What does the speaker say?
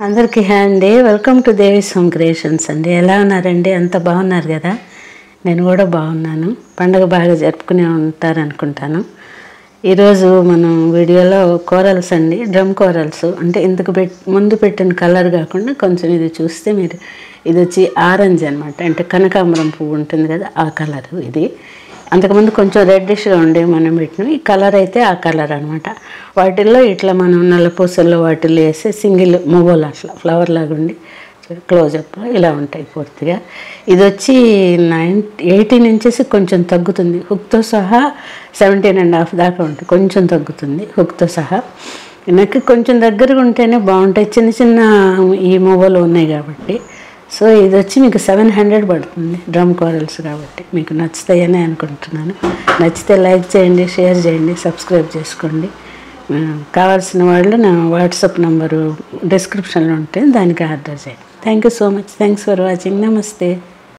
అందరికీ హాయ్ అండి. Welcome to Devi's home creations అండి. ఎలా ఉన్నారండి? అంత బాగున్నారు కదా? నేను కూడా బాగున్నాను. పండుగ బాగా జరుపుకునే ఉంటారనుకుంటాను. ఈరోజు మనం వీడియోలో కోరల్స్ అండి, డ్రమ్ కోరల్స్ అంటే ఇందుకు ముందు పెట్టిన కలర్ కాకుండా కొంచెం ఇది చూస్తే మీరు ఇది వచ్చి ఆరెంజ్ అనమాట. అంటే కనకాంబరం పువ్వు ఉంటుంది కదా, ఆ కలర్ ఇది. అంతకుముందు కొంచెం రెడ్డిష్గా ఉండే మనం పెట్టినవి. ఈ కలర్ అయితే ఆ కలర్ అనమాట. వాటిల్లో ఇట్లా మనం నల్లపూసల్లో వాటిల్లో వేస్తే సింగిల్ మొగోలు అట్లా ఫ్లవర్ లాగా ఉండి క్లోజప్లో ఇలా ఉంటాయి పూర్తిగా. ఇది వచ్చి 18 ఇంచెస్ కొంచెం తగ్గుతుంది. హుక్తో సహా 17.5 దాకా ఉంటుంది. కొంచెం తగ్గుతుంది హుక్తో సహా. నాకు కొంచెం దగ్గరగా ఉంటేనే బాగుంటాయి. చిన్న చిన్న ఈ మొగోలు ఉన్నాయి కాబట్టి. సో ఇది వచ్చి మీకు 700 పడుతుంది డ్రమ్ కోరల్స్ కాబట్టి. మీకు నచ్చుతాయని అనుకుంటున్నాను. నచ్చితే లైక్ చేయండి, షేర్ చేయండి, సబ్స్క్రైబ్ చేసుకోండి. కావాల్సిన వాళ్ళు నా వాట్సాప్ నంబరు డిస్క్రిప్షన్లో ఉంటే దానికి ఆర్డర్ చేయండి. Thank you so much. Thanks for watching. నమస్తే.